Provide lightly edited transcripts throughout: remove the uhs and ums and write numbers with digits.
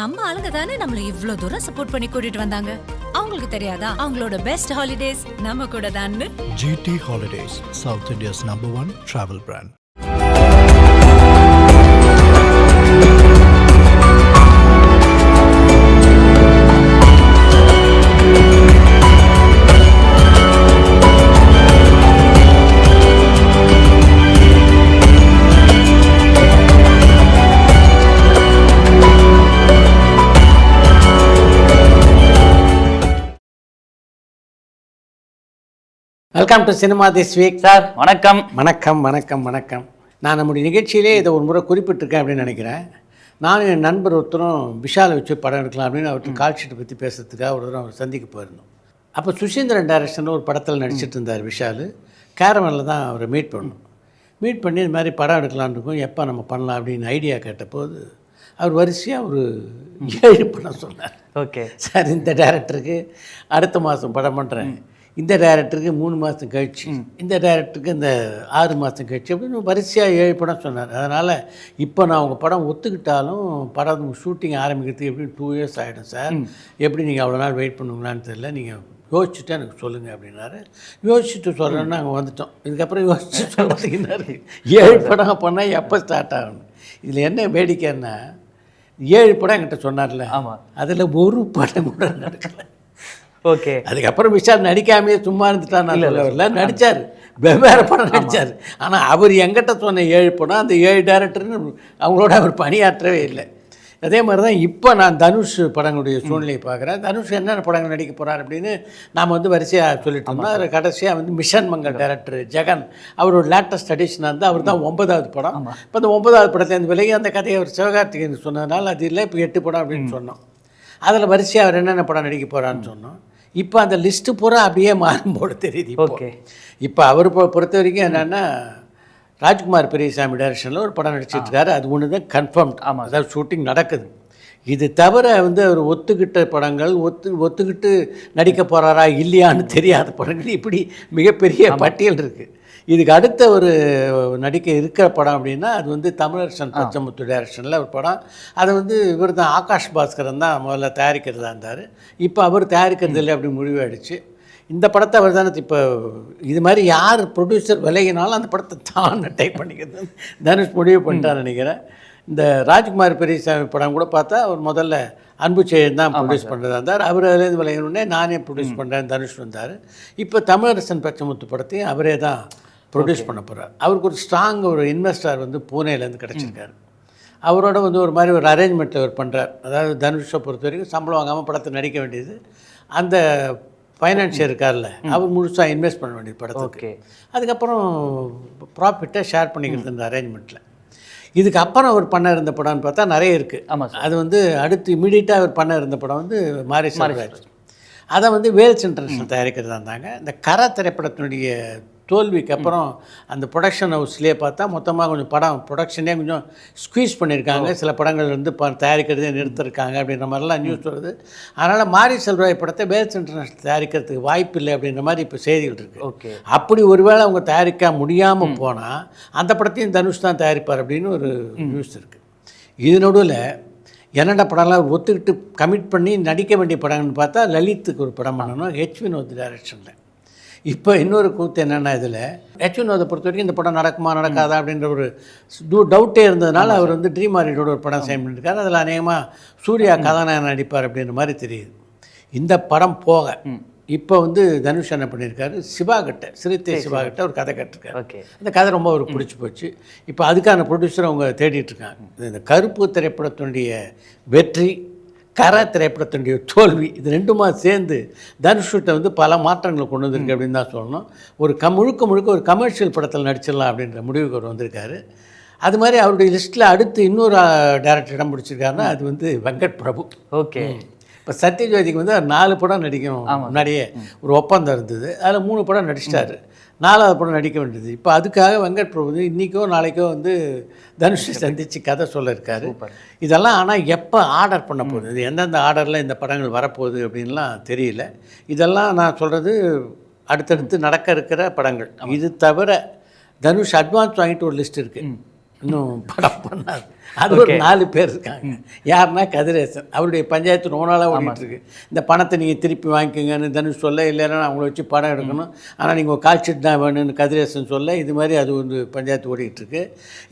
நம்ம ஆளுங்க தானே நம்மள இவ்ளோ தூரம் சப்போர்ட் பண்ணி கூட்டிட்டு வந்தாங்க. அவங்களுக்கு தெரியாதா அவங்களோட பெஸ்ட் ஹாலிடேஸ் நம்ம கூட தான்னு. GT Holidays, South India's #1 travel brand. Welcome to cinema this week. Sir வணக்கம். வணக்கம் வணக்கம் வணக்கம். நான் நம்முடைய நிகழ்ச்சியிலே இதை ஒரு முறை குறிப்பிட்டிருக்கேன் அப்படின்னு நினைக்கிறேன். நானும் என் நண்பர் ஒருத்தரும் விஷாலை வச்சு படம் எடுக்கலாம் அப்படின்னு அவர்கிட்ட கால் ஷீட்டை பற்றி பேசுறதுக்காக ஒரு தடவை அவர் சந்திக்க போயிருந்தோம். அப்போ சுசீந்திரன் டைரக்ஷனில் ஒரு படத்தில் நடிச்சிட்டு இருந்தார் விஷால். கேரவனில் தான் அவரை மீட் பண்ணோம். மீட் பண்ணி இது மாதிரி படம் எடுக்கலான்னு இருக்கும், எப்போ நம்ம பண்ணலாம் அப்படின்னு ஐடியா கேட்டபோது அவர் வரிசையாக ஒரு 7 படம் சொன்னார். ஓகே சார், இந்த டைரக்டருக்கு அடுத்த மாதம் படம் பண்ணுறேன், இந்த டைரக்டருக்கு 3 மாதம் கழிச்சு, இந்த டைரக்டருக்கு இந்த 6 மாதம் கழிச்சு அப்படின்னு வரிசையாக 7 படம் சொன்னார். அதனால் இப்போ நான் உங்கள் படம் ஒத்துக்கிட்டாலும் படம் ஷூட்டிங் ஆரம்பிக்கிறதுக்கு எப்படியும் 2 years ஆகிடும் சார். எப்படி நீங்கள் அவ்வளோ நாள் வெயிட் பண்ணுவீங்களான்னு தெரியல, நீங்கள் யோசிச்சுட்டு எனக்கு சொல்லுங்கள் அப்படின்னாரு. யோசிச்சுட்டு சொல்கிறேன்னு நாங்கள் வந்துட்டோம். இதுக்கப்புறம் யோசிச்சு சொல்கிறதுக்குன்னாரு 7 படம் பண்ணால் எப்போ ஸ்டார்ட் ஆகணும். இதில் என்ன வேடிக்கைன்னா 7 படம் என்கிட்ட சொன்னார்ல, ஆமாம், அதில் ஒரு படம் கூட நடக்கலை. ஓகே. அதுக்கப்புறம் விஷால் நடிக்காமையே சும்மா இருந்துட்டான், இல்லை நடித்தார், வெவ்வேறு படம் நடித்தார். ஆனால் அவர் எங்கிட்ட சொன்ன 7 படம் அந்த 7 டைரக்டர்னு அவங்களோட அவர் பணியாற்றவே இல்லை. அதே மாதிரி தான் இப்போ நான் தனுஷ் படங்களுடைய சூழ்நிலையை பார்க்குறேன். தனுஷ் என்னென்ன படங்கள் நடிக்க போகிறார் அப்படின்னு நாம் வரிசையாக சொல்லிட்டோம்னா, அதில் கடைசியாக மிஷன் மங்கல் டைரக்டர் ஜெகன் அவரோட லேட்டஸ்ட் அடிஷனாக இருந்தால் அவர் தான் 9வது படம். இப்போ அந்த 9வது படத்துலேருந்து விலகி அந்த கதையை அவர் சிவகார்த்திகேயன் சொன்னதுனால அது இல்லை, இப்போ 8 படம் அப்படின்னு சொன்னோம். அதில் வரிசையாக அவர் என்னென்ன படம் நடிக்க போகிறான்னு சொன்னோம். இப்போ அந்த லிஸ்ட்டு பூரா அப்படியே மாறும்போது தெரியுது. இப்போ அவர் பொறுத்த வரைக்கும் என்னென்னா, ராஜ்குமார் பெரியசாமி டைரக்ஷனில் ஒரு படம் நடிச்சிட்ருக்காரு. அது ஒன்று தான் கன்ஃபார்ம்ட். ஆமாம், அதாவது ஷூட்டிங் நடக்குது. இது தவிர அவர் ஒத்துக்கிட்ட படங்கள், ஒத்துக்கிட்டு நடிக்க போகிறாரா இல்லையான்னு தெரியாத படங்கள், இப்படி மிகப்பெரிய பட்டியல் இருக்குது. இதுக்கு அடுத்த ஒரு நடிக்க இருக்கிற படம் அப்படின்னா அது தமிழரசன் பச்சமுத்து டைரக்ஷனில் ஒரு படம். அதை இவர் தான் ஆகாஷ் பாஸ்கரன் தான் முதல்ல தயாரிக்கிறதா இருந்தார். இப்போ அவர் தயாரிக்கிறது இல்லை அப்படி முடிவாயிடுச்சு. இந்த படத்தை அவர் தானே இப்போ இது மாதிரி யார் ப்ரொடியூசர் விலகினாலும் அந்த படத்தை தான் டைப் பண்ணிக்கிறது தனுஷ் முடிவு பண்ணிட்டான்னு நினைக்கிறேன். இந்த ராஜ்குமார் பெரியசாமி படம் கூட பார்த்தா அவர் முதல்ல அன்பு செயன் தான் ப்ரொடியூஸ் பண்ணுறதா இருந்தார். அவர் அதுலேருந்து விலகினோடனே நானே ப்ரொடியூஸ் பண்ணுறேன் தனுஷ் வந்தார். இப்போ தமிழரசன் பச்சமுத்து படத்தையும் அவரே தான் ப்ரொடியூஸ் பண்ண போகிறார். அவருக்கு ஒரு ஸ்ட்ராங் ஒரு இன்வெஸ்டர் பூனேலேருந்து கிடச்சிருக்காரு. அவரோட ஒரு மாதிரி ஒரு அரேஞ்ச்மெண்ட்டில் அவர் பண்ணுறார். அதாவது தனுஷை பொறுத்த வரைக்கும் சம்பளம் வாங்காமல் படத்தை நடிக்க வேண்டியது, அந்த ஃபைனான்சியர் இருக்கார்ல அவர் முழுசாக இன்வெஸ்ட் பண்ண வேண்டியது படத்துக்கு. அதுக்கப்புறம் ப்ராஃபிட்டை ஷேர் பண்ணிக்கிறது இந்த அரேஞ்ச்மெண்ட்டில். இதுக்கப்புறம் அவர் பண்ண இருந்த படம்னு பார்த்தா நிறைய இருக்குது. அது அடுத்து இமீடியட்டாக அவர் பண்ண இருந்த படம் மாரி செல்வராஜ். அதை வேல்ஸ் இன்டர்நேஷனல் தயாரிக்கிறதா இருந்தாங்க. இந்த கரை திரைப்படத்தினுடைய தோல்விக்கு அப்புறம் அந்த ப்ரொடக்ஷன் ஹவுஸ்லேயே பார்த்தா மொத்தமாக கொஞ்சம் படம் ப்ரொடக்ஷனே கொஞ்சம் ஸ்குவீஸ் பண்ணியிருக்காங்க. சில படங்கள் தயாரிக்கிறதே நிறுத்திருக்காங்க அப்படின்ற மாதிரிலாம் நியூஸ் வருது. அதனால் மாரி செல்வராஜ் படத்தை வேல்ஸ் இன்டர்நேஷனல் தயாரிக்கிறதுக்கு வாய்ப்பு இல்லை அப்படின்ற மாதிரி இப்போ செய்திகள் இருக்குது. ஓகே, அப்படி ஒருவேளை அவங்க தயாரிக்க முடியாமல் போனால் அந்த படத்தையும் தனுஷ் தான் தயாரிப்பார் அப்படின்னு ஒரு நியூஸ் இருக்குது. இது நடுவில் என்னென்ன படம்லாம் ஒத்துக்கிட்டு கமிட் பண்ணி நடிக்க வேண்டிய படங்கள்னு பார்த்தா லலித்துக்கு ஒரு படம் பண்ணணும், H. வினோத் டைரக்ஷனில். இப்போ இன்னொரு கூத்து என்னென்னா, இதில் H. வினோதை பொறுத்த வரைக்கும் இந்த படம் நடக்குமா நடக்காதா அப்படின்ற ஒரு டவுட்டே இருந்ததுனால அவர் ட்ரீம் ஆரியோட ஒரு படம் செய்ய பண்ணியிருக்காரு. அதில் அநேகமாக சூர்யா கதாநாயகன் நடிப்பார் அப்படின்ற மாதிரி தெரியுது. இந்த படம் போக இப்போ தனுஷ் என்ன பண்ணியிருக்காரு, சிவாகிட்ட சிறுத்தை சிவாகிட்ட ஒரு கதை கேட்டிருக்காரு. அந்த கதை ரொம்ப அவருக்கு பிடிச்சி போச்சு. இப்போ அதுக்கான ப்ரொடியூசரை அவங்க தேடிட்டுருக்காங்க. இந்த கருப்பு திரைப்படத்தினுடைய வெற்றி, கரை திரைப்படத்தினுடைய தோல்வி, இது ரெண்டுமா சேர்ந்து தனுஷ்கிட்ட பல மாற்றங்களை கொண்டு வந்திருக்கு அப்படின்னு தான் சொல்லணும். ஒரு முழுக்க ஒரு கமர்ஷியல் படத்தில் நடிச்சிடலாம் அப்படின்ற முடிவுக்கு அவர் வந்திருக்காரு. அது மாதிரி அவருடைய லிஸ்ட்டில் அடுத்து இன்னொரு டைரக்டர் இடம் பிடிச்சிருக்காருன்னா அது வெங்கட் பிரபு. ஓகே, இப்போ சத்யஜோதிக்கு 4 படம் நடிக்கணும் முன்னாடியே ஒரு ஒப்பந்தம் இருந்தது. அதில் 3 படம் நடிச்சிட்டாரு. 4வது படம் நடிக்க வேண்டியது. இப்போ அதுக்காக வெங்கட் பிரபு இன்றைக்கோ நாளைக்கோ தனுஷை சந்தித்து கதை சொல்ல இருக்காரு. இதெல்லாம் ஆனால் எப்போ ஆர்டர் பண்ண போகுது, இது எந்தெந்த ஆர்டரில் இந்த படங்கள் வரப்போகுது அப்படின்லாம் தெரியல. இதெல்லாம் நான் சொல்கிறது அடுத்தடுத்து நடக்க இருக்கிற படங்கள். இது தவிர தனுஷ் அட்வான்ஸ் வாங்கிட்டு ஒரு லிஸ்ட் இருக்குது, இன்னும் படம் பண்ணார். அது ஒரு 4 பேர் இருக்காங்க. யாருன்னா கதிரேசன், அவருடைய பஞ்சாயத்து ரொம்ப நாளாக ஓடிட்டு இருக்கு. இந்த பணத்தை நீங்கள் திருப்பி வாங்கிக்கோங்கன்னு தனுஷ் சொல்ல, இல்லைன்னா அவங்கள வச்சு படம் எடுக்கணும், ஆனால் நீங்கள் ஒரு கால் ஷீட் தான் வேணும்னு கதிரேசன் சொல்ல, இது மாதிரி அது வந்து பஞ்சாயத்து ஓடிட்டு இருக்கு.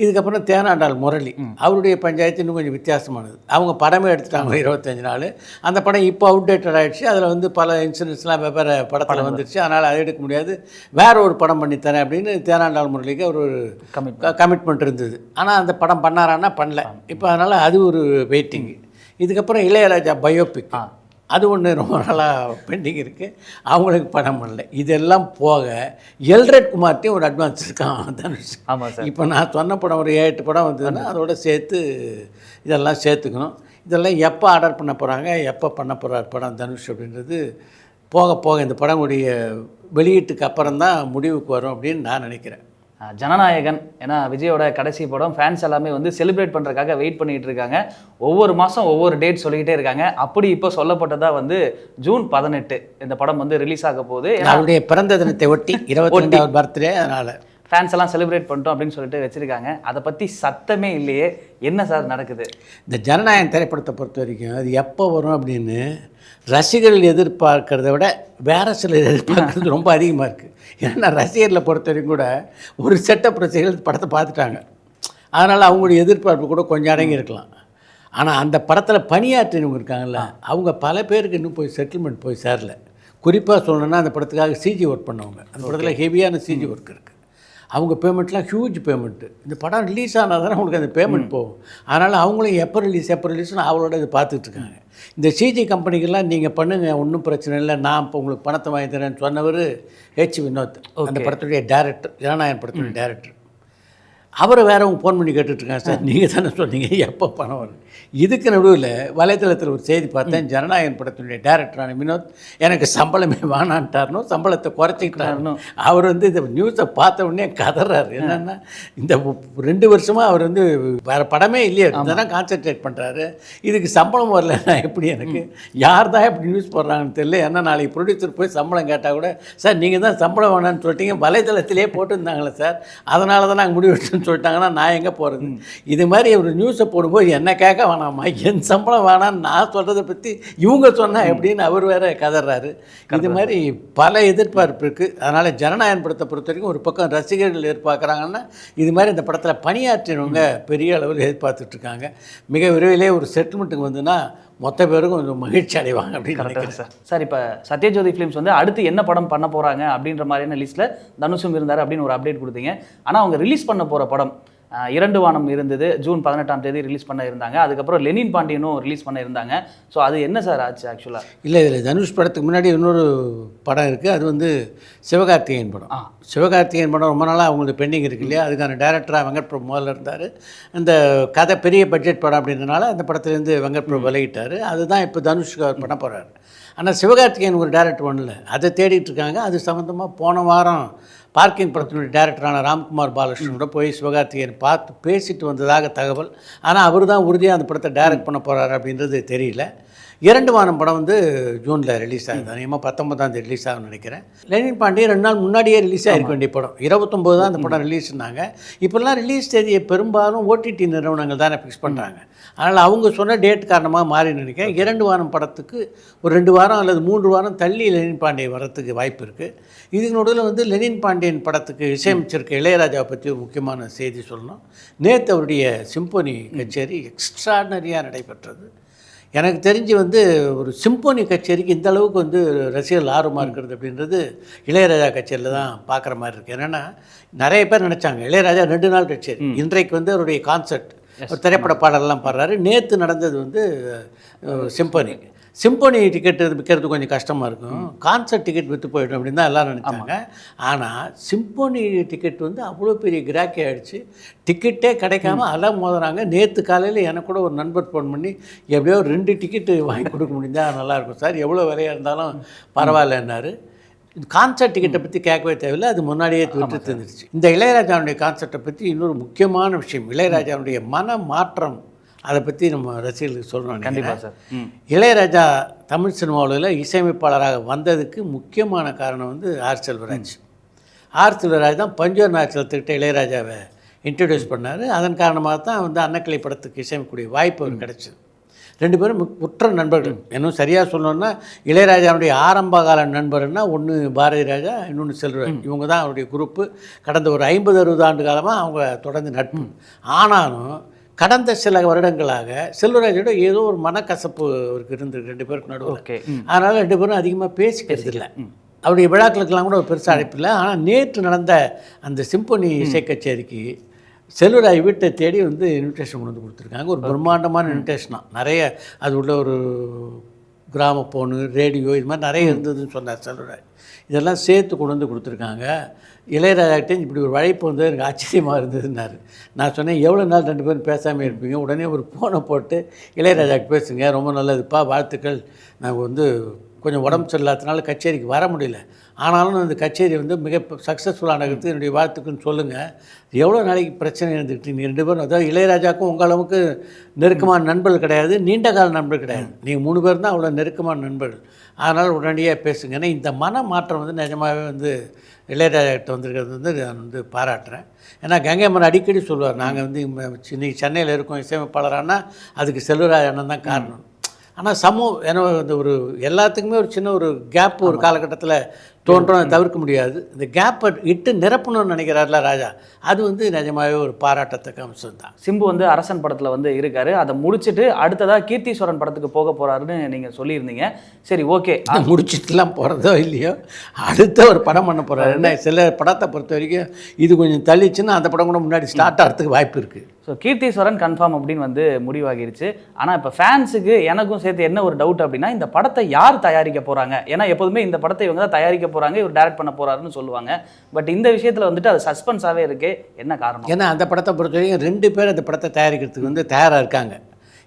இதுக்கப்புறம் தேனாண்டாள் முரளி, அவருடைய பஞ்சாயத்து இன்னும் கொஞ்சம் வித்தியாசமானது. அவங்க படமே எடுத்துட்டாங்க 25 நாள். அந்த படம் இப்போ அவுடேட்டட் ஆகிடுச்சு. அதில் வந்து பல இன்சூரன்ஸ்லாம் வெவ்வேறு படத்தில் வந்துடுச்சு. அதனால் அதை எடுக்க முடியாது, வேற ஒரு படம் பண்ணித்தரேன் அப்படின்னு தேனாண்டாள் முரளிக்கு ஒரு கமிட்மெண்ட் இருந்தது. ஆனால் அந்த படம் பண்ணாரான்னா பண்ணல. இப்போ அதனால் அது ஒரு வெயிட்டிங். இதுக்கப்புறம் இளையராஜா பயோபிக், அது ஒன்று ரொம்ப நாளாக பெண்டிங் இருக்குது, அவங்களுக்கு படம் பண்ணல. இதெல்லாம் போக எல்ரட் குமார்ட்டையும் ஒரு அட்வான்ஸ் இருக்கான் தனுஷ். இப்போ நான் சொன்ன படம் ஒரு 7-8 படம் வந்ததுன்னா அதோட சேர்த்து இதெல்லாம் சேர்த்துக்கணும். இதெல்லாம் எப்போ ஆர்டர் பண்ண போகிறாங்க, எப்போ பண்ண போகிறார் படம் தனுஷ் அப்படின்றது போக போக இந்த படமுடைய வெளியீட்டுக்கு அப்புறம் தான் முடிவுக்கு வரும் அப்படின்னு நான் நினைக்கிறேன். ஜனநாயகன், ஏன்னா விஜயோட கடைசி படம், ஃபேன்ஸ் எல்லாமே வந்து செலிப்ரேட் பண்ணுறதுக்காக வெயிட் பண்ணிகிட்டு இருக்காங்க. ஒவ்வொரு மாதம் ஒவ்வொரு டேட் சொல்லிக்கிட்டே இருக்காங்க. அப்படி இப்போ சொல்லப்பட்டதா வந்து ஜூன் 18 இந்த படம் வந்து ரிலீஸ் ஆக போகுது. அவருடைய பிறந்த தினத்தை ஒட்டி 22வது பர்த்டே, அதனால் ஃபேன்ஸ் எல்லாம் செலிப்ரேட் பண்ணிட்டோம் அப்படின்னு சொல்லிட்டு வச்சுருக்காங்க. அதை பற்றி சத்தமே இல்லையே, என்ன சார் நடக்குது? இந்த ஜனநாயகன் திரைப்படத்தை பொறுத்த வரைக்கும் அது எப்போ வரும் அப்படின்னு ரசிகர்கள் எதிர்பார்க்கறத விட வேறு சிலர் எதிர்பார்க்கறது ரொம்ப அதிகமாக இருக்குது. ஏன்னா ரசிகர்களை பொறுத்த வரைக்கும் கூட ஒரு செட்டப் ரசிகர்கள் படத்தை பார்த்துட்டாங்க, அதனால் அவங்களுடைய எதிர்பார்ப்பு கூட கொஞ்சம் அடங்கி இருக்கலாம். ஆனால் அந்த படத்தில் பணியாற்றினவங்க இருக்காங்கல்ல, அவங்க பல பேருக்கு இன்னும் போய் செட்டில்மெண்ட் போய் சேரல. குறிப்பாக சொல்லணுன்னா அந்த படத்துக்காக சிஜி ஒர்க் பண்ணவங்க, அந்த படத்தில் ஹெவியான சிஜி ஒர்க் இருக்குது. அவங்க பேமெண்ட்லாம் ஹியூஜ் பேமெண்ட்டு. இந்த படம் ரிலீஸ் ஆனால் தானே அவங்களுக்கு அந்த பேமெண்ட் போகும். அதனால் அவங்களும் எப்போ ரிலீஸ்னு அவளோட இது பார்த்துட்ருக்காங்க. இந்த சிஜி கம்பெனிக்கெல்லாம் நீங்கள் பண்ணுங்கள், ஒன்றும் பிரச்சனை இல்லை, நான் இப்போ உங்களுக்கு பணத்தை வாங்கி தரேன்னு சொன்னவர் ஹெச் வினோத், அந்த படத்துடைய டைரக்டர், ஜனநாயகன் படத்துடைய டைரக்டர். அவரை வேறவங்க ஃபோன் பண்ணி கேட்டுட்ருக்காங்க, சார் நீங்கள் தானே சொன்னீங்க எப்போ பணம் வரும். இதுக்கு நடுவில் வலைத்தளத்தில் ஒரு செய்தி பார்த்தேன், ஜனநாயகன் படத்தினுடைய டைரக்டரான வினோத் எனக்கு சம்பளமே வேணான்ட்டார்னோ, சம்பளத்தை குறைச்சிக்கிட்டாருனோ. அவர் வந்து இந்த நியூஸை பார்த்த உடனே கதறாரு. என்னென்னா இந்த 2 வருஷமாக அவர் வந்து வேறு படமே இல்லையே, இதெல்லாம் கான்சென்ட்ரேட் பண்ணுறாரு, இதுக்கு சம்பளம் வரலன்னா எப்படி, எனக்கு யார் தான் எப்படி நியூஸ் போடுறாங்கன்னு தெரியல. ஏன்னா நாளைக்கு ப்ரொடியூசர் போய் சம்பளம் கேட்டால் கூட, சார் நீங்கள் தான் சம்பளம் வேணான்னு சொல்லிட்டீங்க, வலைத்தளத்திலே போட்டுருந்தாங்களே சார், அதனால தான் நாங்கள் முடிவெடுத்துன்னு சொல்லிட்டாங்கன்னா நான் எங்கே போகிறது. இது மாதிரி ஒரு நியூஸை போடும்போது என்ன கேட்க வேணாமா, என் சம்பளம் வேணான்னு நான் சொல்கிறத பற்றி இவங்க சொன்னால் எப்படின்னு அவர் வேறு கதறாரு. இது மாதிரி பல எதிர்பார்ப்பு இருக்குது. அதனால் ஜனநாயகன் படத்தை பொறுத்த வரைக்கும் ஒரு பக்கம் ரசிகர்கள் எதிர்பார்க்குறாங்கன்னா, இது மாதிரி இந்த படத்தில் பணியாற்றினவங்க பெரிய அளவில் எதிர்பார்த்துட்ருக்காங்க. மிக விரைவிலே ஒரு செட்டில்மெண்ட்டுக்கு வந்துன்னா மொத்த பேருக்கும் கொஞ்சம் மகிழ்ச்சி அடைவாங்க அப்படின்னு நினைக்கிறேன் சார். சார், இப்போ சத்யஜோதி ஃபிலிம்ஸ் வந்து அடுத்து என்ன படம் பண்ண போகிறாங்க அப்படின்ற மாதிரியான லிஸ்ட்டில் தனுஷும் இருந்தார் அப்படின்னு ஒரு அப்டேட் கொடுத்தீங்க. ஆனால் அவங்க ரிலீஸ் பண்ண போகிற படம் 2 வானம் இருந்தது, ஜூன் 18ஆம் தேதி ரிலீஸ் பண்ண இருந்தாங்க. அதுக்கப்புறம் லெனின் பாண்டியனும் ரிலீஸ் பண்ண இருந்தாங்க. ஸோ அது என்ன சார் ஆச்சு ஆக்சுவலாக? இல்லை, இதில் தனுஷ் படத்துக்கு முன்னாடி இன்னொரு படம் இருக்குது, அது வந்து சிவகார்த்திகேயன் படம். சிவகார்த்திகேயன் படம் ரொம்ப நாளாக அவங்களுக்கு பெண்டிங் இருக்கு இல்லையா, அதுக்கான டைரக்டராக வெங்கட் பிரபு முதல்ல இருந்தார். அந்த கதை பெரிய பட்ஜெட் படம் அப்படின்றனால அந்த படத்துலேருந்து வெங்கட் பிரபு விலகிட்டார். அதுதான் இப்போ தனுஷ்க்கு அவர் பண்ண போகிறார். ஆனால் சிவகார்த்திகேயன் ஒரு டைரக்டர் ஒன்றில் அதை தேடிட்டு இருக்காங்க. அது சம்மந்தமாக போன வாரம் பார்க்கிங் படத்தினுடைய டைரக்டரான ராம்குமார் பாலகிருஷ்ணனோட போய் சிவகார்த்திகேயன் பார்த்து பேசிட்டு வந்ததாக தகவல். ஆனால் அவர் தான் உறுதியாக அந்த படத்தை டைரக்ட் பண்ண போகிறாரு அப்படின்றது தெரியல. 2 வானம் படம் வந்து ஜூனில் ரிலீஸ் ஆகுது, அதிகமாக 19ஆம் தேதி ரிலீஸ் ஆகும்னு நினைக்கிறேன். லெனின் பாண்டியன் 2 நாள் முன்னாடியே ரிலீஸ் ஆகிருக்க வேண்டிய படம், 29 தான் அந்த படம் ரிலீஸ்னாங்க. இப்போல்லாம் ரிலீஸ் தேதியை பெரும்பாலும் ஓடிடி நிறுவனங்கள் தானே ஃபிக்ஸ் பண்ணுறாங்க. அதனால் அவங்க சொன்ன டேட் காரணமாக மாறி நினைக்கிறேன். 2 வானம் படத்துக்கு ஒரு 2 வாரம் அல்லது 3 வாரம் தள்ளி லெனின் பாண்டியன் வரத்துக்கு வாய்ப்பு இருக்குது. இதுக்கு நடுவில் வந்து லெனின் பாண்டியன் படத்துக்கு இசையமைச்சிருக்க இளையராஜாவை பற்றி ஒரு முக்கியமான செய்தி சொல்லணும். நேற்று அவருடைய சிம்போனி கச்சேரி எக்ஸ்ட்ராடனரியாக நடைபெற்றது. எனக்கு தெரிஞ்சு வந்து ஒரு சிம்போனி கச்சேரிக்கு இந்த அளவுக்கு வந்து ரசிகர்கள் ஆர்வமாக இருக்கிறது அப்படின்றது இளையராஜா கச்சேரியில் தான் பார்க்குற மாதிரி இருக்குது. என்னென்னா நிறைய பேர் நினச்சாங்க இளையராஜா 2 நாள் கச்சேரி, இன்றைக்கு வந்து அவருடைய கான்சர்ட், ஒரு திரைப்பட பாடலாம் பாடுறாரு. நேற்று நடந்தது வந்து சிம்போனி டிக்கெட் விற்கிறது கொஞ்சம் கஷ்டமாக இருக்கும், கான்சர்ட் டிக்கெட் விற்று போயிடும் அப்படின்னு தான் எல்லோரும் நினச்சாங்க. ஆனால் சிம்போனி டிக்கெட் வந்து அவ்வளோ பெரிய கிராக்கி ஆகிடுச்சு, டிக்கெட்டே கிடைக்காம அலம் மோதுறாங்க. நேற்று காலையில் எனக்கு கூட ஒரு நண்பர் ஃபோன் பண்ணி எப்படியோ 2 டிக்கெட்டு வாங்கி கொடுக்க முடிஞ்சால் நல்லாயிருக்கும் சார், எவ்வளோ விலையாக இருந்தாலும் பரவாயில்லன்னாரு. கான்சர்ட் டிக்கெட்டை பற்றி கேட்கவே தேவையில்லை, அது முன்னாடியே விட்டு தந்துருச்சு. இந்த இளையராஜாவுடைய கான்சர்ட்டை பற்றி இன்னொரு முக்கியமான விஷயம், இளையராஜாவுடைய மன மாற்றம், அதை பற்றி நம்ம ரசிகர்களுக்கு சொல்லணும். கண்டிப்பாக சார். இளையராஜா தமிழ் சினிமாவில் இசையமைப்பாளராக வந்ததுக்கு முக்கியமான காரணம் வந்து ஆர் செல்வராஜ் தான். பஞ்சோர் நாச்சலத்துக்கிட்ட இளையராஜாவை இன்ட்ரடியூஸ் பண்ணார். அதன் காரணமாக தான் வந்து அன்னக்கிளை படத்துக்கு இசையக்கூடிய வாய்ப்பு அவர் கிடச்சிது. 2 பேரும் உற்ற நண்பர்கள். இன்னும் சரியாக சொல்லணுன்னா இளையராஜாவுடைய ஆரம்ப கால நண்பர்னா ஒன்று பாரதி ராஜா, இன்னொன்று செல்வராஜ். இவங்க தான் அவருடைய குரூப்பு. கடந்த ஒரு 50-60 ஆண்டு காலமாக அவங்க தொடர்ந்து நட்பு. ஆனாலும் கடந்த சில வருடங்களாக செல்வராஜோட ஏதோ ஒரு மனக்கசப்பு அவருக்கு இருந்தது 2 பேருக்கு நடுவில். அதனால் 2 பேரும் அதிகமாக பேசிக்கிறது இல்லை. அவருடைய விழாக்களுக்கெல்லாம் கூட ஒரு பெருசாக அழைப்பில்லை. ஆனால் நேற்று நடந்த அந்த சிம்பொனி இசை கச்சேரிக்கு செல்வராஜ் வீட்டை தேடி வந்து இன்விடேஷன் கொண்டு வந்து கொடுத்துருக்காங்க. ஒரு பிரம்மாண்டமான இன்விடேஷனாக நிறைய, அது உள்ள ஒரு கிராம ஃபோனு, ரேடியோ, இது மாதிரி நிறைய இருந்ததுன்னு சொன்னார் செல்வராஜ். இதெல்லாம் சேர்த்து கொண்டு வந்து கொடுத்துருக்காங்க. இளையராஜாக்கிட்டே இப்படி ஒரு அழைப்பு வந்து எனக்கு ஆச்சரியமாக இருந்ததுன்னாரு. நான் சொன்னேன், எவ்வளோ நாள் 2 பேரும் பேசாமல் இருப்பீங்க? உடனே ஒரு ஃபோனை போட்டு இளையராஜாவுக்கு பேசுங்க, ரொம்ப நல்லதுப்பா, வாழ்த்துக்கள், நான் வந்து கொஞ்சம் உடம்பு சரியில்லாதனால கச்சேரிக்கு வர முடியல, ஆனாலும் அந்த கச்சேரி வந்து மிக சக்ஸஸ்ஃபுல்லானதுக்கு என்னுடைய வாழ்த்துக்குன்னு சொல்லுங்கள். எவ்வளோ நாளைக்கு பிரச்சனை இருந்துக்கிட்டு நீங்கள் 2 பேரும், அதாவது இளையராஜாவுக்கும் உங்கள் அளவுக்கு நெருக்கமான நண்பர்கள் கிடையாது, நீண்ட கால நண்பர்கள் கிடையாது, நீங்கள் 3 பேர் தான் அவ்வளோ நெருக்கமான நண்பர்கள். அதனால் உடனடியாக பேசுங்க. ஏன்னா இந்த மன மாற்றம் வந்து நிஜமாகவே வந்து இளையராஜாக்கிட்ட வந்திருக்கிறது வந்து நான் வந்து பாராட்டுறேன். ஏன்னா கங்கை அம்மன் அடிக்கடி சொல்லுவார், நாங்கள் வந்து இன்றைக்கி சென்னையில் இருக்கோம் இசையமைப்பாளரானா அதுக்கு செல்வராஜ் அண்ணன் தான் காரணம். ஆனால் ஏன்னா இந்த ஒரு எல்லாத்துக்குமே ஒரு சின்ன ஒரு கேப் ஒரு காலகட்டத்தில் தோன்றும், தவிர்க்க முடியாது. இந்த கேப்பை இட்டு நிரப்பணும்னு நினைக்கிறார்ல ராஜா, அது வந்து நிஜமாகவே ஒரு பாராட்டத்தக்க அம்சம் தான். சிம்பு வந்து அரசன் படத்தில் வந்து இருக்காரு, அதை முடிச்சுட்டு அடுத்ததாக கீர்த்தீஸ்வரன் படத்துக்கு போக போகிறாருன்னு நீங்கள் சொல்லியிருந்தீங்க. சரி, ஓகே, முடிச்சுட்டுலாம் போகிறதோ இல்லையோ அடுத்த ஒரு படம் பண்ண போகிறாரு. என்ன சில படத்தை பொறுத்த வரைக்கும் இது கொஞ்சம் தள்ளிச்சுன்னா அந்த படம் கூட முன்னாடி ஸ்டார்ட் ஆகிறதுக்கு வாய்ப்பு இருக்குது. ஸோ கீர்த்தீஸ்வரன் கன்ஃபார்ம் அப்படின்னு வந்து முடிவாகிருச்சு. ஆனால் இப்போ ஃபேன்ஸுக்கு எனக்கும் சேர்த்து என்ன ஒரு டவுட் அப்படின்னா, இந்த படத்தை யார் தயாரிக்க போகிறாங்க? ஏன்னா எப்போதுமே இந்த படத்தை இவங்க தான் தயாரிக்க போகிறாங்க, இவர் டைரக்ட் பண்ண போகிறாருன்னு சொல்லுவாங்க. பட் இந்த விஷயத்தில் வந்துட்டு அது சஸ்பென்ஸாகவே இருக்கே, என்ன காரணம்? ஏன்னா அந்த படத்தை பொறுத்த வரைக்கும் 2 பேர் அந்த படத்தை தயாரிக்கிறதுக்கு வந்து தயாராக இருக்காங்க.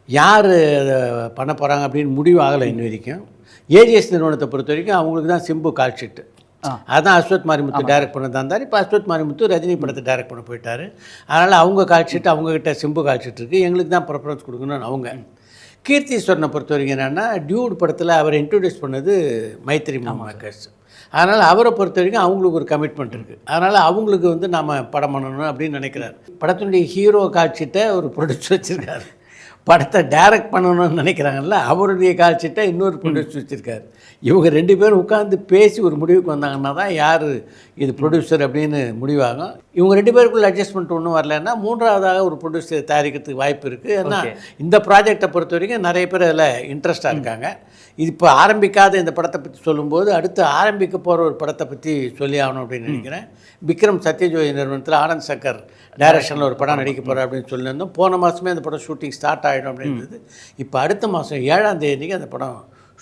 யார் அதை பண்ண போகிறாங்க அப்படின்னு முடிவு ஆகலை இன்ன வரைக்கும். ஏஜிஎஸ் நிறுவனத்தை பொறுத்த வரைக்கும் அவங்களுக்கு தான் சிம்பு கால் ஷீட்டு. அதுதான் அஸ்வத் மாரிமுத்து டைரக்ட் பண்ண இருந்தார். இப்போ அஸ்வத் மாரிமுத்து ரஜினி படத்தை டைரக்ட் பண்ண போயிட்டார். அதனால் அவங்க கால் ஷீட்டு, அவங்கக்கிட்ட சிம்பு கால் ஷீட் இருக்குது, எங்களுக்கு தான் ப்ரிஃபரன்ஸ் கொடுக்கணும்னு அவங்க. கீர்த்தீஸ்வரனை பொறுத்த வரைக்கும் என்னென்னா, டியூட் படத்தில் அவரை இன்ட்ரடியூஸ் பண்ணது மைத்ரி மேக்கர்ஸ். அதனால் அவரை பொறுத்த வரைக்கும் அவங்களுக்கு ஒரு கமிட்மெண்ட் இருக்குது. அதனால் அவங்களுக்கு வந்து நாம் படம் பண்ணணும் அப்படின்னு நினைக்கிறார். படத்தினுடைய ஹீரோ காட்சிட்ட ஒரு ப்ரொடியூசர் வச்சுருக்காரு. படத்தை டைரக்ட் பண்ணணும்னு நினைக்கிறாங்கல்ல, அவருடைய காட்சிட்ட இன்னொரு ப்ரொடியூசர் வச்சுருக்காரு. இவங்க 2 பேரும் உட்காந்து பேசி ஒரு முடிவுக்கு வந்தாங்கன்னா தான் யார் இது ப்ரொடியூசர் அப்படின்னு முடிவாகும். இவங்க 2 பேருக்குள்ள அட்ஜஸ்ட்மெண்ட் ஒன்றும் வரலன்னா 3ஆவதாக ஒரு ப்ரொடியூசர் தயாரிக்கிறதுக்கு வாய்ப்பு இருக்குது. ஏன்னா இந்த ப்ராஜெக்டை பொறுத்த வரைக்கும் நிறைய பேர் அதில் இன்ட்ரெஸ்டாக இருக்காங்க. இது இப்போ ஆரம்பிக்காத இந்த படத்தை பற்றி சொல்லும்போது அடுத்து ஆரம்பிக்க போகிற ஒரு படத்தை பற்றி சொல்லி ஆகணும் அப்படின்னு நினைக்கிறேன். விக்ரம் சத்யஜோதி நிறுவனத்தில் ஆனந்த் சங்கர் டைரக்ஷனில் ஒரு படம் நடிக்க போகிறேன் அப்படின்னு சொல்லியிருந்தோம். போன மாதமே அந்த படம் ஷூட்டிங் ஸ்டார்ட் ஆகிடும் அப்படின்றது. இப்போ அடுத்த மாதம் 7ஆம் தேதிக்கு அந்த படம்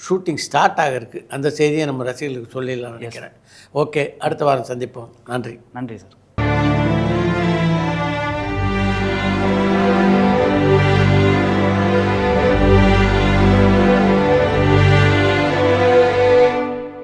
ஷூட்டிங் ஸ்டார்ட் ஆக இருக்குது. அந்த செய்தியை நம்ம ரசிகர்களுக்கு சொல்லிடலாம்னு நினைக்கிறேன். ஓகே, அடுத்த வாரம் சந்திப்போம். நன்றி. நன்றி சார்.